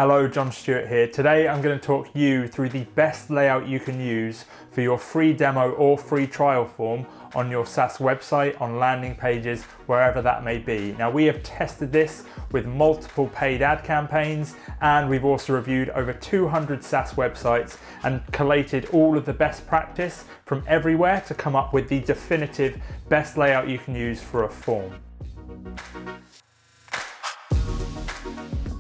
Hello, John Stewart here. Today I'm going to talk you through the best layout you can use for your free demo or free trial form on your SaaS website, on landing pages, wherever that may be. Now, we have tested this with multiple paid ad campaigns, and we've also reviewed over 200 SaaS websites and collated all of the best practice from everywhere to come up with the definitive best layout you can use for a form.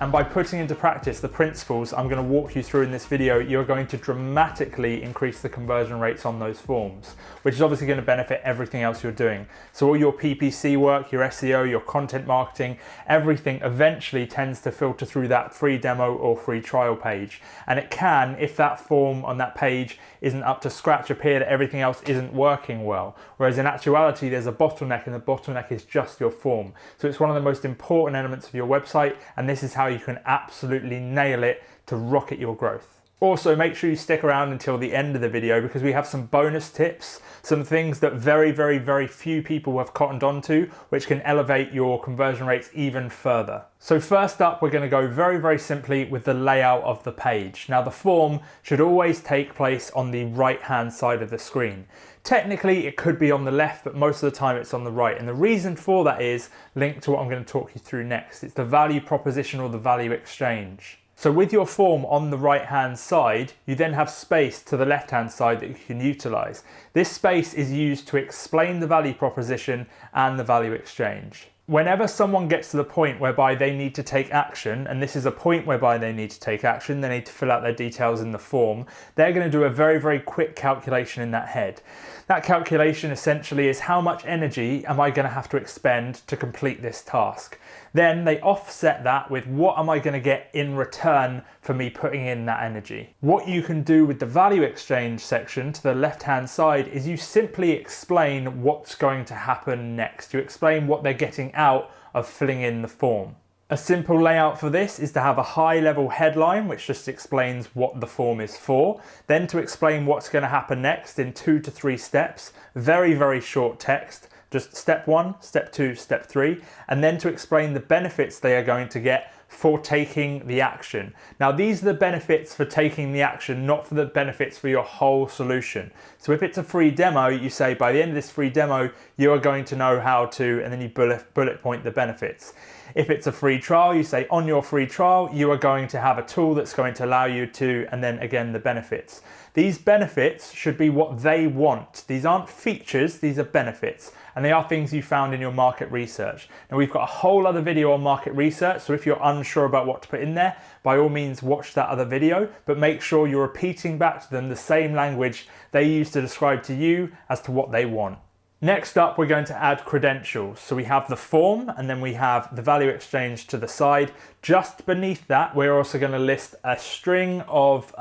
And by putting into practice the principles I'm going to walk you through in this video, you're going to dramatically increase the conversion rates on those forms, which is obviously going to benefit everything else you're doing. So all your PPC work, your SEO, your content marketing, everything eventually tends to filter through that free demo or free trial page. And it can, if that form on that page isn't up to scratch, appear that everything else isn't working well. Whereas in actuality, there's a bottleneck, and the bottleneck is just your form. So it's one of the most important elements of your website, and this is how you can absolutely nail it to rocket your growth. Also, make sure you stick around until the end of the video, because we have some bonus tips, some things that very few people have cottoned onto, which can elevate your conversion rates even further. So first up, we're going to go very simply with the layout of the page. Now, the form should always take place on the right-hand side of the screen. Technically, it could be on the left, but most of the time it's on the right. And the reason for that is linked to what I'm going to talk you through next. It's the value proposition or the value exchange. So with your form on the right-hand side, you then have space to the left-hand side that you can utilize. This space is used to explain the value proposition and the value exchange. Whenever someone gets to the point whereby they need to take action, and this is a point whereby they need to take action, they need to fill out their details in the form, they're going to do a very quick calculation in that head. That calculation essentially is, how much energy am I going to have to expend to complete this task? Then they offset that with, what am I going to get in return for me putting in that energy? What you can do with the value exchange section to the left-hand side is you simply explain what's going to happen next. You explain what they're getting out of filling in the form. A simple layout for this is to have a high-level headline, which just explains what the form is for, then to explain what's going to happen next in 2 to 3 steps, very short text, just step 1, step 2, step 3, and then to explain the benefits they are going to get for taking the action. Now, these are the benefits for taking the action, not for the benefits for your whole solution. So if it's a free demo, you say, by the end of this free demo, you are going to know how to, and then you bullet point the benefits. If it's a free trial, you say, on your free trial, you are going to have a tool that's going to allow you to, and then again, the benefits. These benefits should be what they want. These aren't features, these are benefits. And they are things you found in your market research. Now, we've got a whole other video on market research, so if you're unsure about what to put in there, by all means watch that other video, but make sure you're repeating back to them the same language they use to describe to you as to what they want. Next up, we're going to add credentials. So we have the form, and then we have the value exchange to the side. Just beneath that, we're also going to list a string of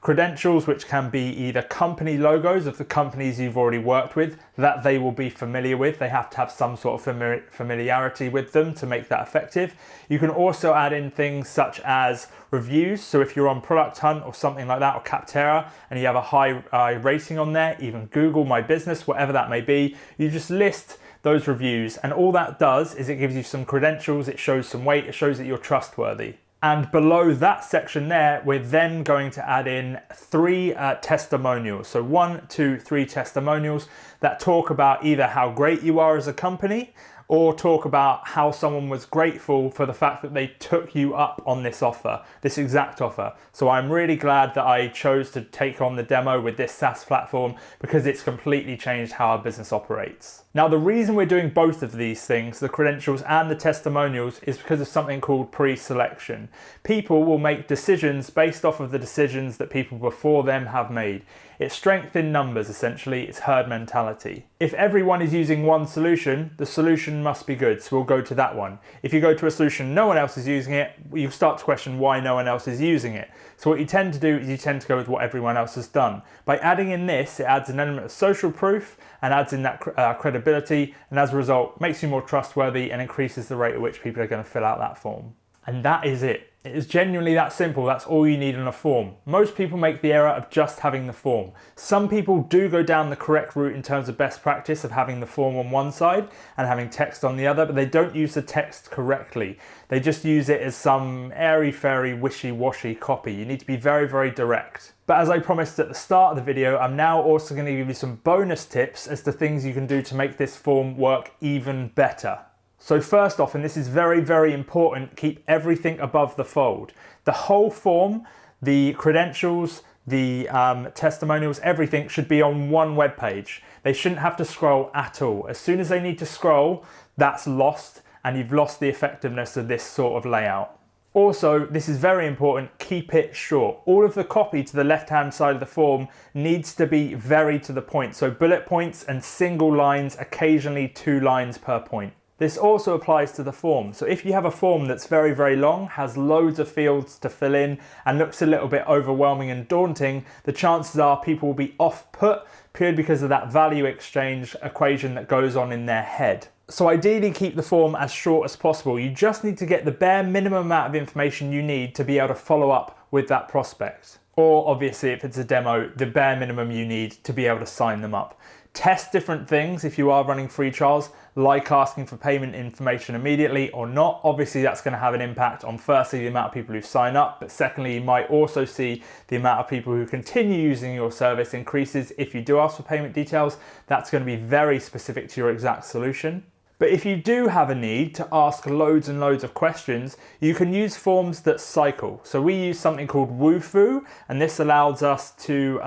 credentials, which can be either company logos of the companies you've already worked with that they will be familiar with. They have to have some sort of familiarity with them to make that effective. You can also add in things such as reviews. So if you're on Product Hunt or something like that, or Capterra, and you have a high rating on there, even Google My Business, whatever that may be, you just list those reviews. And all that does is it gives you some credentials, it shows some weight, it shows that you're trustworthy. And below that section there, we're then going to add in 3 testimonials. So 1, 2, 3 testimonials that talk about either how great you are as a company, or talk about how someone was grateful for the fact that they took you up on this offer, this exact offer. So I'm really glad that I chose to take on the demo with this SaaS platform, because it's completely changed how our business operates. Now, the reason we're doing both of these things, the credentials and the testimonials, is because of something called pre-selection. People will make decisions based off of the decisions that people before them have made. It's strength in numbers, essentially. It's herd mentality. If everyone is using one solution, the solution must be good, so we'll go to that one. If you go to a solution no one else is using it, you start to question why no one else is using it. So what you tend to do is you tend to go with what everyone else has done. By adding in this, it adds an element of social proof and adds in that credibility, and as a result makes you more trustworthy and increases the rate at which people are going to fill out that form. And that is it. It is genuinely that simple. That's all you need in a form. Most people make the error of just having the form. Some people do go down the correct route in terms of best practice of having the form on one side and having text on the other, but they don't use the text correctly. They just use it as some airy-fairy, wishy-washy copy. You need to be very, very direct. But as I promised at the start of the video, I'm now also going to give you some bonus tips as to things you can do to make this form work even better. So first off, and this is very, very important, keep everything above the fold. The whole form, the credentials, the testimonials, everything should be on one web page. They shouldn't have to scroll at all. As soon as they need to scroll, that's lost, and you've lost the effectiveness of this sort of layout. Also, this is very important, keep it short. All of the copy to the left-hand side of the form needs to be very to the point. So bullet points and single lines, occasionally 2 lines per point. This also applies to the form. So if you have a form that's very, very long, has loads of fields to fill in and looks a little bit overwhelming and daunting, the chances are people will be off-put purely because of that value exchange equation that goes on in their head. So ideally keep the form as short as possible. You just need to get the bare minimum amount of information you need to be able to follow up with that prospect. Or obviously if it's a demo, the bare minimum you need to be able to sign them up. Test different things if you are running free trials, like asking for payment information immediately or not. Obviously that's going to have an impact on firstly the amount of people who sign up, but secondly you might also see the amount of people who continue using your service increases if you do ask for payment details. That's going to be very specific to your exact solution. But if you do have a need to ask loads and loads of questions, you can use forms that cycle. So we use something called Wufoo, and this allows us to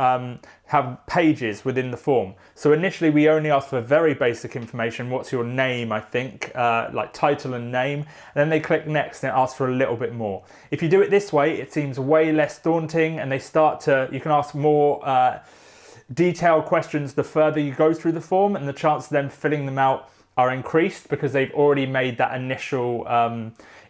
have pages within the form. So initially we only ask for very basic information. What's your name, I think, like title and name. And then they click next and it asks for a little bit more. If you do it this way, it seems way less daunting, and you can ask more detailed questions the further you go through the form, and the chance of them filling them out are increased because they've already made that initial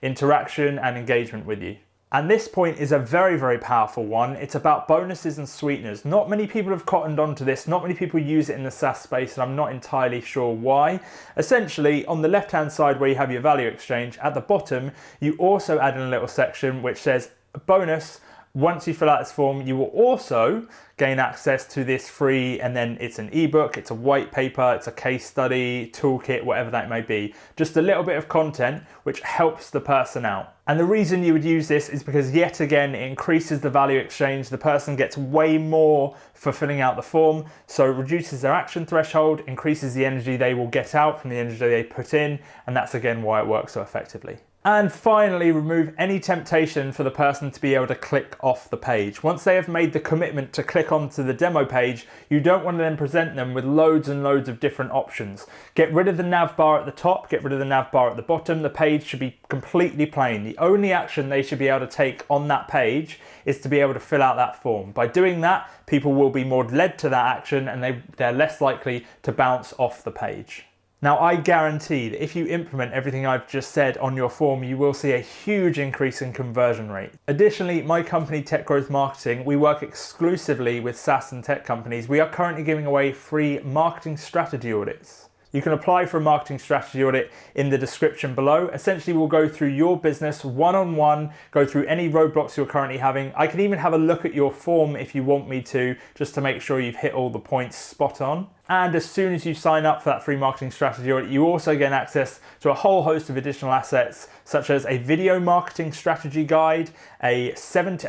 interaction and engagement with you. And this point is a very, very powerful one. It's about bonuses and sweeteners. Not many people have cottoned onto this. Not many people use it in the SaaS space, and I'm not entirely sure why. Essentially, on the left-hand side where you have your value exchange, at the bottom, you also add in a little section which says bonus. Once you fill out this form, you will also gain access to this free, and then it's an ebook, it's a white paper, it's a case study, toolkit, whatever that may be. Just a little bit of content which helps the person out. And the reason you would use this is because yet again, it increases the value exchange. The person gets way more for filling out the form. So it reduces their action threshold, increases the energy they will get out from the energy they put in. And that's again why it works so effectively. And finally, remove any temptation for the person to be able to click off the page. Once they have made the commitment to click onto the demo page, you don't want to then present them with loads and loads of different options. Get rid of the nav bar at the top, get rid of the nav bar at the bottom. The page should be completely plain. The only action they should be able to take on that page is to be able to fill out that form. By doing that, people will be more led to that action, and they're less likely to bounce off the page. Now, I guarantee that if you implement everything I've just said on your form, you will see a huge increase in conversion rate. Additionally, my company, Tech Growth Marketing, we work exclusively with SaaS and tech companies. We are currently giving away free marketing strategy audits. You can apply for a marketing strategy audit in the description below. Essentially, we'll go through your business one-on-one, go through any roadblocks you're currently having. I can even have a look at your form if you want me to, just to make sure you've hit all the points spot on. And as soon as you sign up for that free marketing strategy audit, you also gain access to a whole host of additional assets, such as a video marketing strategy guide, I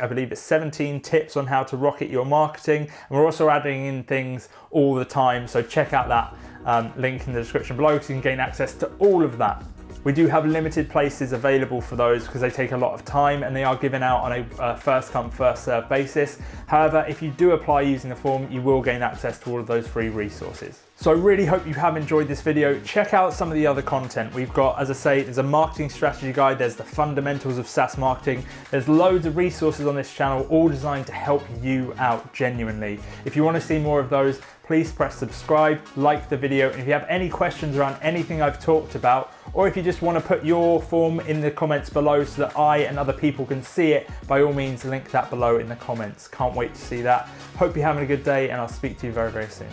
believe it's 17 tips on how to rocket your marketing. And we're also adding in things all the time. So check out that link in the description below, because you can gain access to all of that. We do have limited places available for those because they take a lot of time, and they are given out on a first come, first served basis. However, if you do apply using the form, you will gain access to all of those free resources. So I really hope you have enjoyed this video. Check out some of the other content we've got. As I say, there's a marketing strategy guide, there's the fundamentals of SaaS marketing, there's loads of resources on this channel, all designed to help you out genuinely. If you want to see more of those, please press subscribe, like the video, and if you have any questions around anything I've talked about, or if you just want to put your form in the comments below so that I and other people can see it, by all means link that below in the comments. Can't wait to see that. Hope you're having a good day, and I'll speak to you very, very soon.